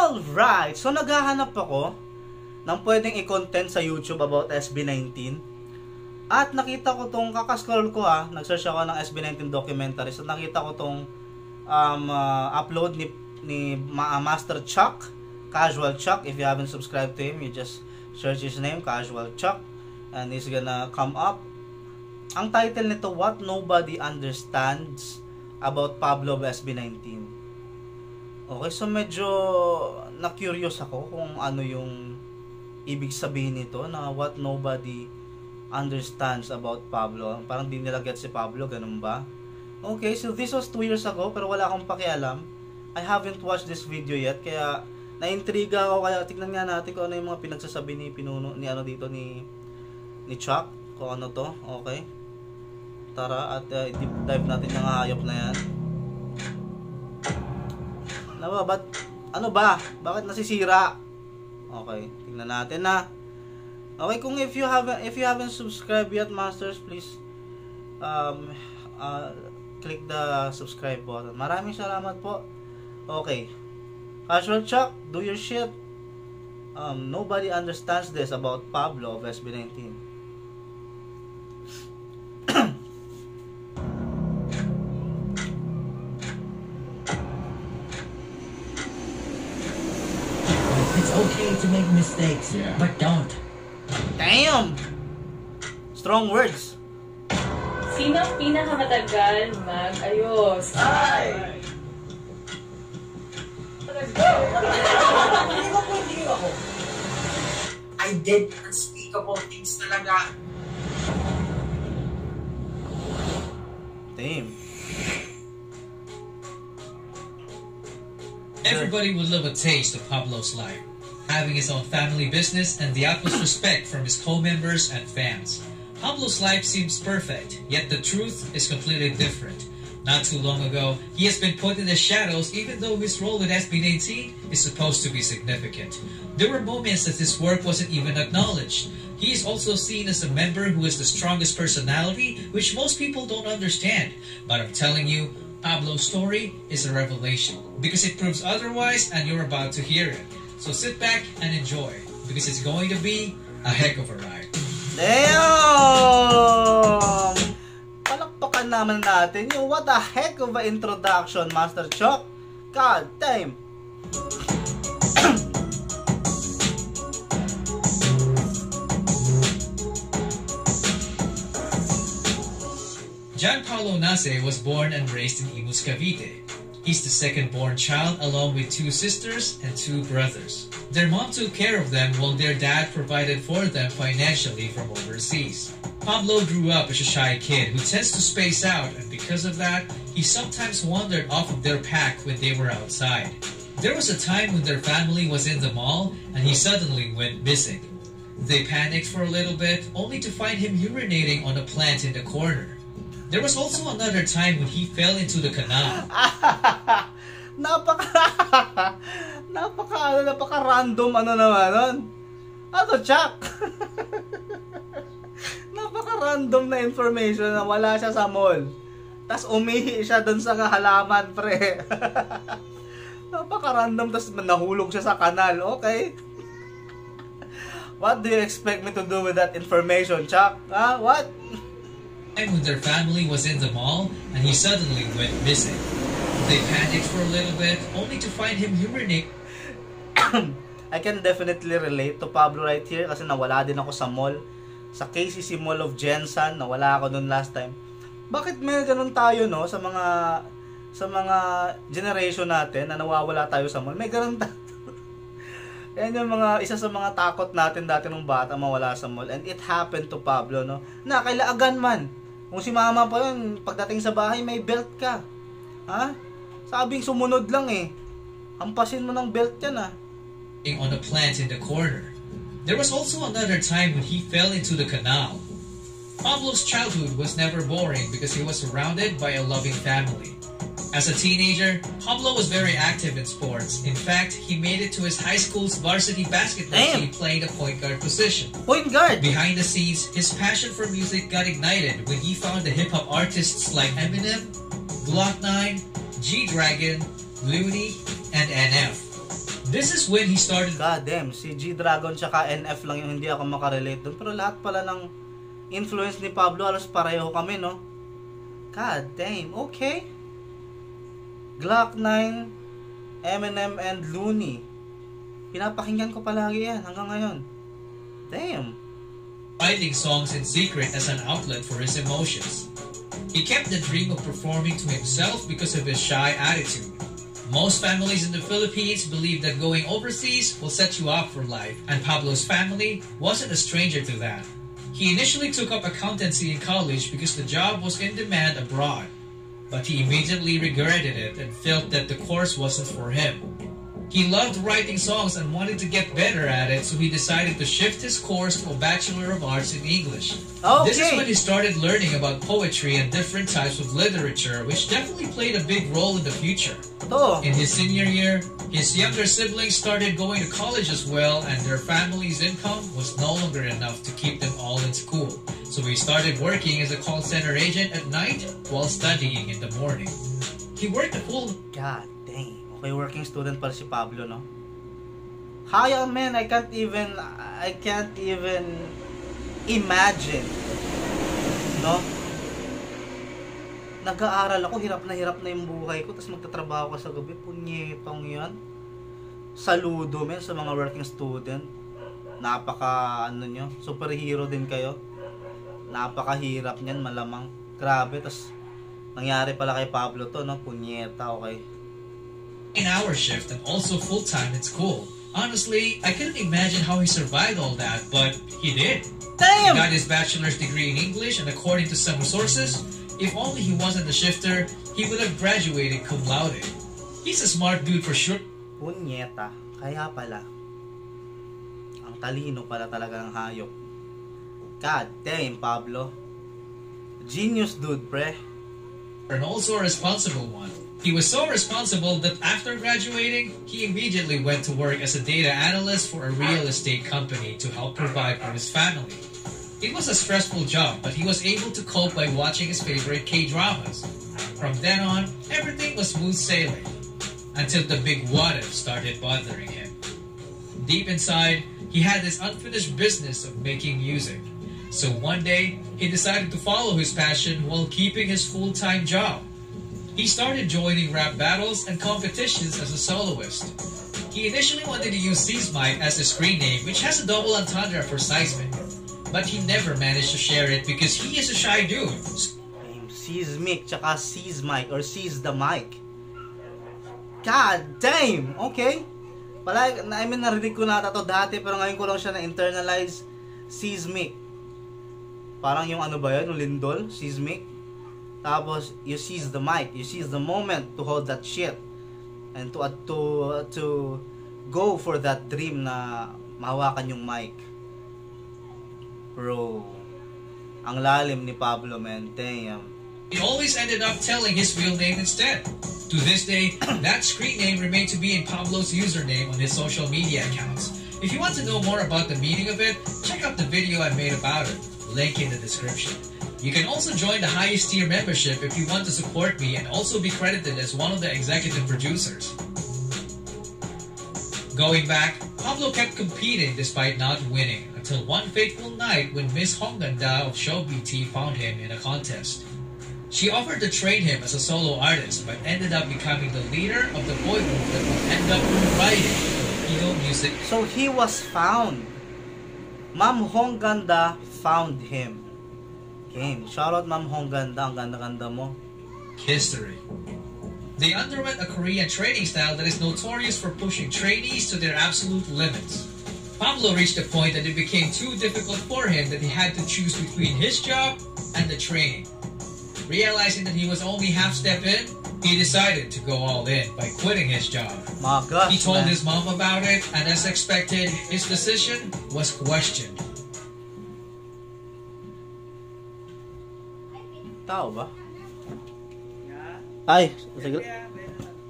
Alright, so naghahanap ako ng pwedeng i-content sa YouTube about SB19. At nakita ko tong, kakascroll ko nag-search ako ng SB19 documentaries. At nakita ko tong upload ni Master Chuck, Casual Chuck. If you haven't subscribed to him, you just search his name, Casual Chuck, and he's gonna come up. Ang title nito, What Nobody Understands About Pablo of SB19. Okay, so medyo na-curious ako kung ano yung ibig sabihin nito na what nobody understands about Pablo. Parang di nila get si Pablo, ganun ba? Okay, so this was 2 years ago pero wala akong pakialam. I haven't watched this video yet kaya na-intriga ako, kaya tignan nga natin kung ano yung mga pinagsasabi ni Pinuno, ni ano dito ni Chuck, kung ano to. Okay, tara at deep dive natin yung hayop na yan. Ano ba? Bakit nasisira? Okay, tingnan natin na. Okay, kung if you haven't subscribed yet, Masters, please click the subscribe button. Maraming salamat po. Okay. Casual Chuck, do your shit. Nobody understands this about Pablo of SB19. It's okay to make mistakes, but don't. Damn! Strong words. Sino ang pinakamatagal mag-ayos? Ay! Hindi ako. I did unspeakable things talaga. Damn. Everybody would love a taste of Pablo's life, having his own family business and the utmost respect from his co-members and fans. Pablo's life seems perfect, yet the truth is completely different. Not too long ago, he has been put in the shadows even though his role with SB19 is supposed to be significant. There were moments that his work wasn't even acknowledged. He is also seen as a member who has the strongest personality, which most people don't understand. But I'm telling you, Pablo's story is a revelation because it proves otherwise, and you're about to hear it. So sit back and enjoy because it's going to be a heck of a ride. Damn! Palakpakan naman natin yung what a heck of a introduction, Master Chuck. God damn! Gianpaolo Nace was born and raised in Imus, Cavite. He's the second-born child along with 2 sisters and 2 brothers. Their mom took care of them while their dad provided for them financially from overseas. Pablo grew up as a shy kid who tends to space out, and because of that, he sometimes wandered off of their pack when they were outside. There was a time when their family was in the mall and he suddenly went missing. They panicked for a little bit, only to find him urinating on a plant in the corner. There was also another time when he fell into the canal. Napaka-random ano naman nun. Ano, Chuck? Napaka-random na information na wala siya sa mall. Tas umihi siya dun sa halaman, pre. Napaka-random, tas nahulog siya sa kanal. Okay? What do you expect me to do with that information, Chuck? What? When their family was in the mall and he suddenly went missing. They panicked for a little bit, only to find him urinating. I can definitely relate to Pablo right here kasi nawala din ako sa mall. Sa KCC Mall of Jensen, nawala ako dun last time. Bakit may ganun tayo, no? Sa mga generation natin na nawawala tayo sa mall. May ganun tayo. Yan yung isa sa mga takot natin dati nung bata, mawala sa mall. And it happened to Pablo, no? Na kailangan man. Kung si mama pa yun, pagdating sa bahay, may belt ka. Ha? Sabing sumunod lang eh. Hampasin mo ng belt yan On a plant in the corner. There was also another time when he fell into the canal. Pablo's childhood was never boring because he was surrounded by a loving family. As a teenager, Pablo was very active in sports. In fact, he made it to his high school's varsity basketball team playing the point guard position. Point guard! Behind the scenes, his passion for music got ignited when he found the hip-hop artists like Eminem, Glock 9, G-Dragon, Looney, and NF. This is when he started. God damn, si G-Dragon tsaka NF lang yung hindi ako makarelate doon. Pero lahat pala ng influence ni Pablo, alos pareho kami, no? God damn, okay. Glock 9, Eminem, and Looney. Pinapakinggan ko palagi yan hanggang ngayon. Damn. Writing songs in secret as an outlet for his emotions. He kept the dream of performing to himself because of his shy attitude. Most families in the Philippines believe that going overseas will set you up for life, and Pablo's family wasn't a stranger to that. He initially took up accountancy in college because the job was in demand abroad, but he immediately regretted it and felt that the course wasn't for him. He loved writing songs and wanted to get better at it, so he decided to shift his course to a Bachelor of Arts in English. Okay. This is when he started learning about poetry and different types of literature, which definitely played a big role in the future. Ito. In his senior year, his younger siblings started going to college as well, and their family's income was no longer enough to keep them all in school. So he started working as a call center agent at night while studying in the morning. He worked a full... God dang. Okay, working student pala si Pablo, no? Hi, man, I can't even imagine. No? Nag-aaral ako, hirap na yung buhay ko, tapos magtatrabaho ka sa gabi, punyetong yan. Saludo, men, sa mga working student. Superhero din kayo. Napakahirap niyan, malamang. Grabe, tapos nangyari pala kay Pablo to, no? Punyeta, okay. 9-hour shift and also full-time in school. Honestly, I couldn't imagine how he survived all that, but he did. Damn! He got his bachelor's degree in English, and according to some sources, if only he wasn't a shifter, he would have graduated cum laude. He's a smart dude for sure. Punyeta. Kaya pala. Ang talino pala talaga ng hayop. God damn, Pablo. Genius dude, pre. And also a responsible one. He was so responsible that after graduating, he immediately went to work as a data analyst for a real estate company to help provide for his family. It was a stressful job, but he was able to cope by watching his favorite K-dramas. From then on, everything was smooth sailing, until the big what-if started bothering him. Deep inside, he had this unfinished business of making music. So one day, he decided to follow his passion while keeping his full-time job. He started joining rap battles and competitions as a soloist. He initially wanted to use Seismite as his screen name, which has a double entendre for seismic. But he never managed to share it because he is a shy dude. Seismic, tsaka Seismite, or Seize the Mic. God damn! Okay. Narinig ko na to dati, pero ngayon ko lang siya na-internalize. Seismic. Parang yung ano ba yun? Yung lindol? Seismic. Tapos, you seize the mic. You seize the moment to hold that shit. And to go for that dream na mahawakan yung mic. Bro. Ang lalim ni Pablo, man. Damn. He always ended up telling his real name instead. To this day, that screen name remained to be in Pablo's username on his social media accounts. If you want to know more about the meaning of it, check out the video I made about it. Link in the description. You can also join the highest tier membership if you want to support me and also be credited as one of the executive producers. Going back, Pablo kept competing despite not winning until one fateful night when Miss Hongganda of Show BT found him in a contest. She offered to train him as a solo artist but ended up becoming the leader of the boy group that would end up writing Filipino music. So he was found. Ma'am Hongganda found him. Shoutout Ma'am Hongganda, ang ganda-ganda mo. History. They underwent a Korean training style that is notorious for pushing trainees to their absolute limits. Pablo reached a point that it became too difficult for him that he had to choose between his job and the training. Realizing that he was only half step in, he decided to go all in by quitting his job. My gosh, he told man. his mom about it, and as expected, his decision was questioned. Tao ba? Ay,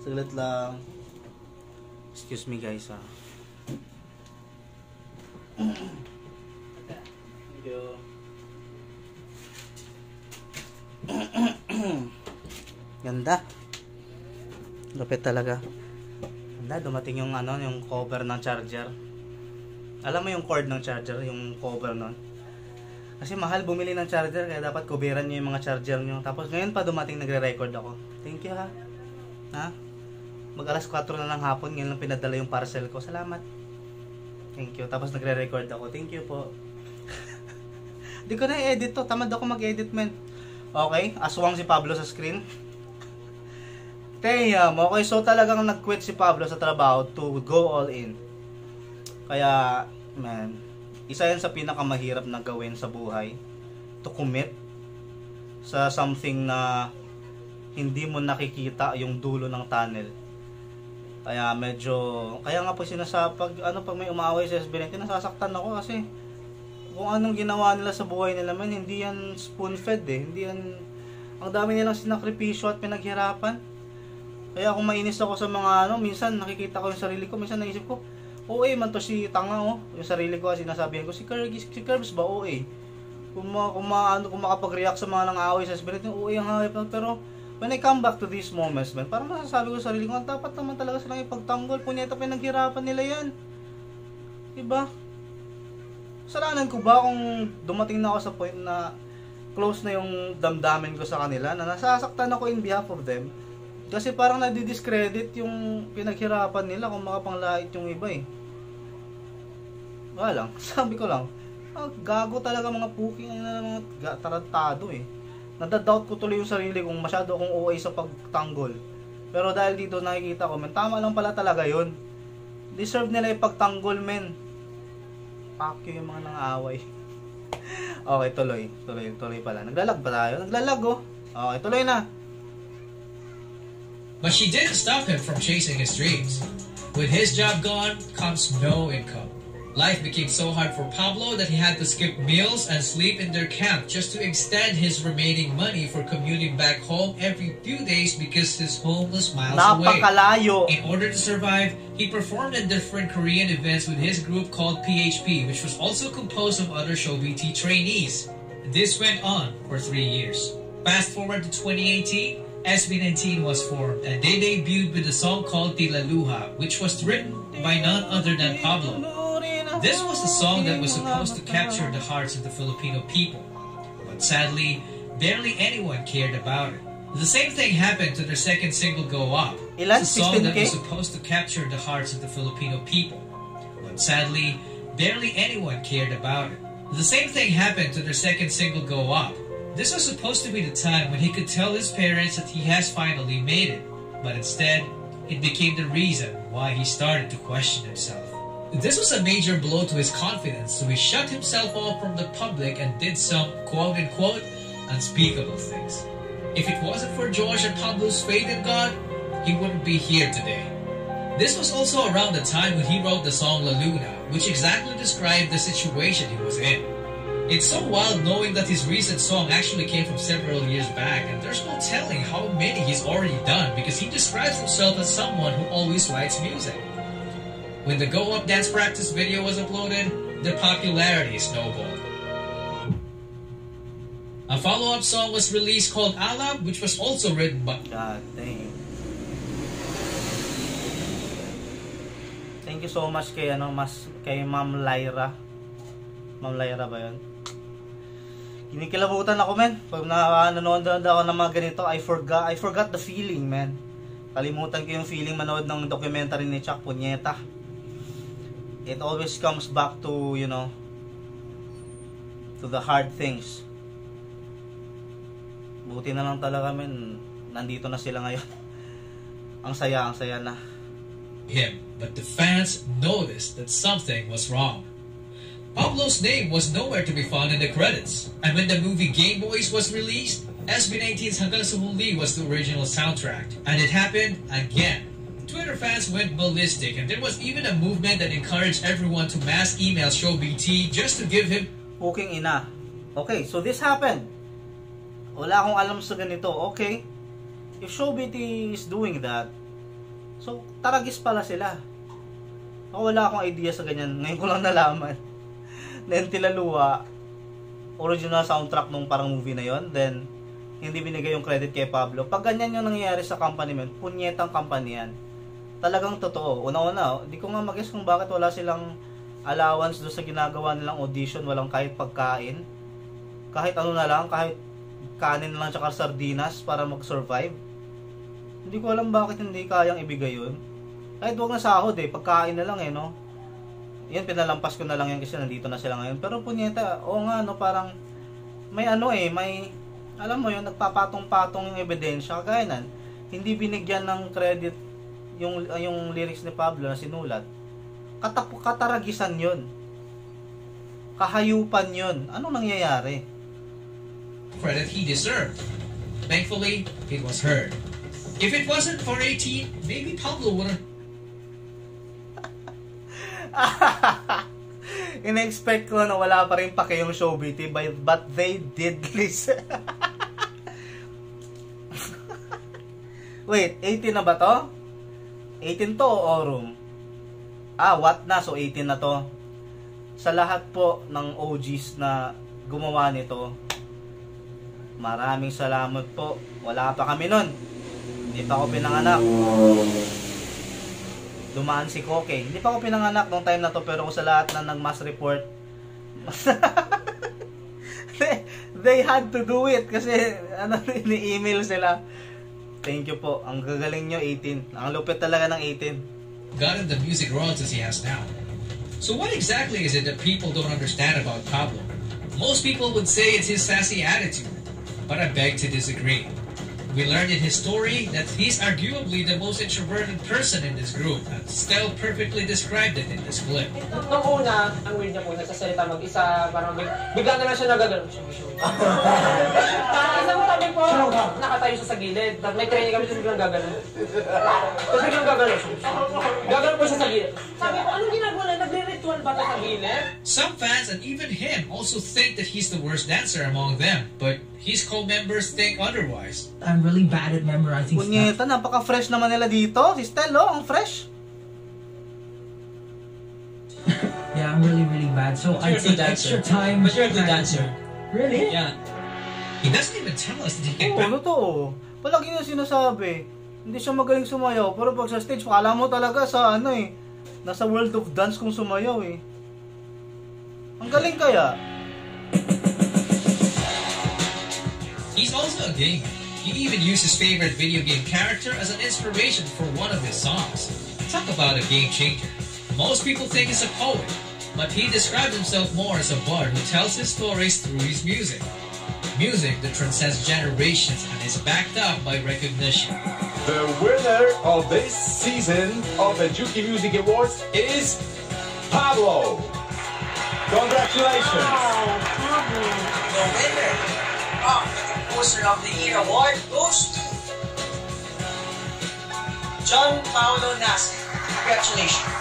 saglit lang. Excuse me guys ha. Thank you. Ganda. Lapit talaga. dumating yung ano, yung cover ng charger. Alam mo yung cord ng charger, yung cover nun. Kasi mahal bumili ng charger, kaya dapat kuberan nyo yung mga charger nyo. Tapos ngayon pa dumating, nagre-record ako. Thank you ha. Ha? Mag alas 4 na ng hapon, ngayon lang pinadala yung parcel ko. Salamat. Thank you. Tapos nagre-record ako. Thank you po. Di ko na i-edit to. Tamad ako mag-edit, man. Okay, aswang si Pablo sa screen. Damn. Okay, so talagang nag-quit si Pablo sa trabaho to go all in. Kaya, man, isa yan sa pinakamahirap na gawin sa buhay. To commit sa something na hindi mo nakikita yung dulo ng tunnel. Kaya medyo, kaya nga po pag may umaaway sa SB19, nasasaktan ako kasi kung anong ginawa nila sa buhay nila, man, hindi yan spoon-fed eh. Hindi yan, ang dami nilang sinakripisyo at pinaghirapan. Kaya kung mainis ako sa mga minsan nakikita ko yung sarili ko, minsan naisip ko, OA man to si tanga oh. Yung sarili ko, sinasabihan ko, si Curbs ba OA? Kung makapag-react sa mga nang-aaway sa SB19, OA ang hayop. Pero when I come back to these moments, man, parang nasasabi ko sa sarili ko, dapat naman talaga silang ipagtanggol. Punyeta, pinaghirapan nila yan. Diba? Kasalanan ko ba kung dumating na ako sa point na close na yung damdamin ko sa kanila, na nasasaktan ako in behalf of them? Kasi parang nadidiscredit yung pinaghirapan nila kung makapanglait yung iba eh. Wala lang, sabi ko lang, gago talaga mga puking mga tarantado eh. Nadadoubt ko tuloy yung sarili kung masyado akong OA sa pagtanggol. Pero dahil dito nakikita ko, men, tama lang pala talaga yun. Deserve nila ipagtanggol, men. Fuck you yung mga nang-aaway. Okay, tuloy pala. Naglalag ba tayo? Naglalag oh. Okay, tuloy na. But she didn't stop him from chasing his dreams. With his job gone, comes no income. Life became so hard for Pablo that he had to skip meals and sleep in their camp just to extend his remaining money for commuting back home every few days because his home was miles away. Napakalayo. In order to survive, he performed in different Korean events with his group called PHP, which was also composed of other ShowBT trainees. This went on for 3 years. Fast forward to 2018, SB19 was formed, and they debuted with a song called Tila Luha, which was written by none other than Pablo. This was the song that was supposed to capture the hearts of the Filipino people, but sadly, barely anyone cared about it. The same thing happened to their second single, Go Up. It's a song that was supposed to capture the hearts of the Filipino people, but sadly, barely anyone cared about it. The same thing happened to their second single, Go Up. This was supposed to be the time when he could tell his parents that he has finally made it, but instead, it became the reason why he started to question himself. This was a major blow to his confidence, so he shut himself off from the public and did some quote-unquote unspeakable things. If it wasn't for George and Pablo's faith in God, he wouldn't be here today. This was also around the time when he wrote the song La Luna, which exactly described the situation he was in. It's so wild knowing that his recent song actually came from several years back, and there's no telling how many he's already done because he describes himself as someone who always writes music. When the Go Up dance practice video was uploaded, the popularity snowballed. A follow-up song was released called Alab, which was also written by... God damn. Thank you so much kay Ma'am Lyra. Ma'am Lyra ba 'yon? Kinikilabutan ako, men. Pag nanonood ako ng mga ganito, I forgot the feeling, man. Kalimutan ko yung feeling manood ng documentary ni Chuck Punyeta. It always comes back to, to the hard things. Buti na lang talaga, men, nandito na sila ngayon. Ang saya na. Him, but the fans noticed that something was wrong. Pablo's name was nowhere to be found in the credits, and when the movie Game Boys was released, SB19's Hanggang sa Huli was the original soundtrack, and it happened again. Twitter fans went ballistic, and there was even a movement that encouraged everyone to mass email ShowBT just to give him... Puking ina. Okay, so this happened. Wala akong alam sa ganito. Okay, if ShowBT is doing that, so taragis pala sila. Ako wala akong idea sa ganyan. Ngayon ko lang nalaman. Then Tila Luha, original soundtrack nung parang movie na yon. Then hindi binigay yung credit kay Pablo. Pag ganyan yung nangyayari sa company, man, punyetang company yan. talagang totoo. Una-una, hindi ko nga mag-guess kung bakit wala silang allowance doon sa ginagawa nilang audition, walang kahit pagkain. Kahit ano na lang, kahit kanin na lang tsaka sardinas para mag-survive. Hindi ko alam bakit hindi kayang ibigay yun. Kahit huwag na sahod pagkain na lang no. Yan, pinalampas ko na lang yan kasi nandito na sila ngayon. Pero punyeta, nga no, parang may may, alam mo yun, nagpapatong-patong yung ebidensya. Kaya nan, hindi binigyan ng credit yung lyrics ni Pablo na sinulat. Kataragisan yun. Kahayupan yun. Anong nangyayari? Credit he deserved. Thankfully, it was heard. If it wasn't for 18, maybe Pablo wouldn't. Ina-expect ko na wala pa rin pake yung show BT, but they did listen. Wait, 18 na ba to? 18 to o Aurum? What na? So 18 na to. Sa lahat po ng OGs na gumawa nito, maraming salamat po. Wala pa kami nun. Hindi pa ako pinanganak. Dumaan si Koke. Hindi pa ako pinanganak nung time na to, pero sa lahat na nag-mass report, they had to do it kasi ni-email sila. Thank you po. Ang gagaling nyo, 18. Ang lupit talaga ng 18. Gotten the music royalties he has now. So what exactly is it that people don't understand about Pablo? Most people would say it's his sassy attitude, but I beg to disagree. We learned in his story that he's arguably the most introverted person in this group, and Stel perfectly described it in this clip. Nung una, ang weird niya po, nagsasalita mag-isa, parang bigla na lang siya nagagano. Isang tabi po, nakatayo siya sa gilid. May training kami siya biglang gagano. Tapos biglang gagano siya. Gagano po siya sa gilid. Sabi ko, anong ginagawa na? Nagre-ritual ba ito sa gilid? Some fans and even him also think that he's the worst dancer among them, but his co-members think otherwise. I'm really bad at memorizing stuff. Punyeta, napaka-fresh naman nila dito. Si Stel, ang fresh. Yeah, I'm really bad. So I take extra time. But you're a good dancer. Really? Yeah. He doesn't even tell us that he can Totoo. Palagi niya sinasabi. Hindi siya magaling sumayaw. Pero pag sa stage, akala mo talaga sa nasa World of Dance kung sumayaw Ang galing kaya. He's also a gamer. He even used his favorite video game character as an inspiration for one of his songs. Talk about a game changer. Most people think he's a poet, but he describes himself more as a bard who tells his stories through his music. Music that transcends generations and is backed up by recognition. The winner of this season of the Juki Music Awards is Pablo. Congratulations! The winner of the Composer of the Year award goes to John Paulo Nasser. Congratulations!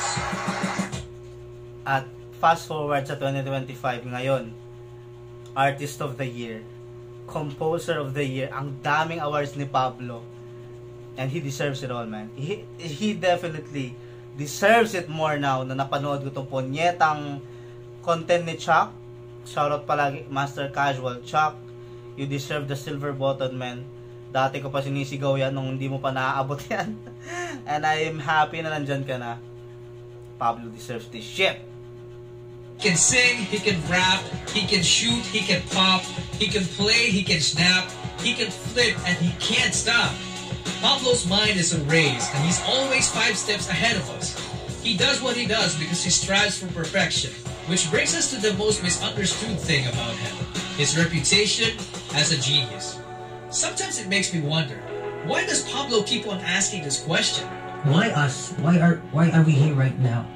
At fast forward sa 2025 ngayon, Artist of the Year, Composer of the Year, ang daming awards ni Pablo. And he deserves it all, man. He definitely deserves it more now na napanood ko itong punyetang content ni Chuck. Shoutout palagi, Master Casual. Chuck, you deserve the silver button, man. Dati ko pa sinisigaw yan nung hindi mo pa naaabot yan. And I am happy na nandyan ka na. Pablo deserves this shit. He can sing, he can rap, he can shoot, he can pop, he can play, he can snap, he can flip, and he can't stop. Pablo's mind is a race, and he's always 5 steps ahead of us. He does what he does because he strives for perfection, which brings us to the most misunderstood thing about him, his reputation as a genius. Sometimes it makes me wonder, why does Pablo keep on asking this question? Why us? Why are we here right now?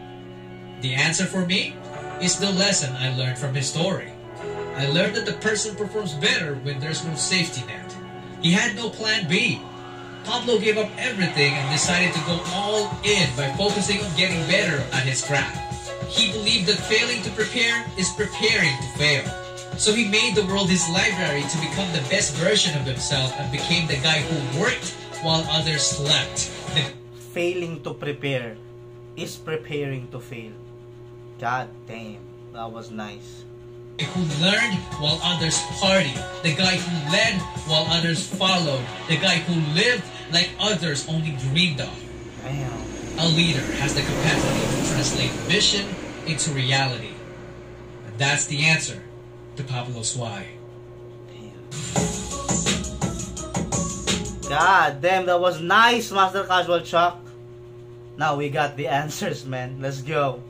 The answer for me is the lesson I learned from his story. I learned that the person performs better when there's no safety net. He had no plan B. Pablo gave up everything and decided to go all in by focusing on getting better at his craft. He believed that failing to prepare is preparing to fail. So he made the world his library to become the best version of himself and became the guy who worked while others slept. Failing to prepare is preparing to fail. God damn, that was nice. Who learned while others partied, the guy who led while others followed, the guy who lived like others only dreamed of. Damn. a leader has the capacity to translate vision into reality. And that's the answer to Pablo's why. God damn, that was nice, Master Casual Chuck. Now we got the answers, man. Let's go.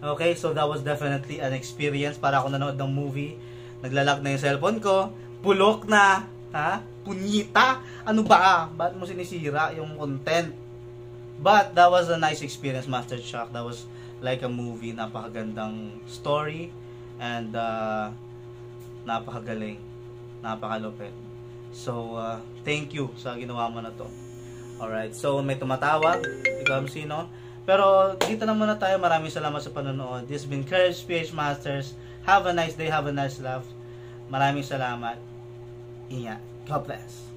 Okay, so that was definitely an experience para ako nanood ng movie. Naglalag na yung cellphone ko. Bulok na. Ha? Punyita. Ano ba? Ba't mo sinisira yung content? But that was a nice experience, Master Chuck. That was like a movie. Napakagandang story. And napakagaling. Napakalupit. So, thank you sa ginawa mo na to. Alright, so may tumatawag. Ikaw sino. Pero dito na muna tayo. Maraming salamat sa panonood. This has been Courage PH Masters. Have a nice day. Have a nice laugh. Maraming salamat. Ingat. God bless.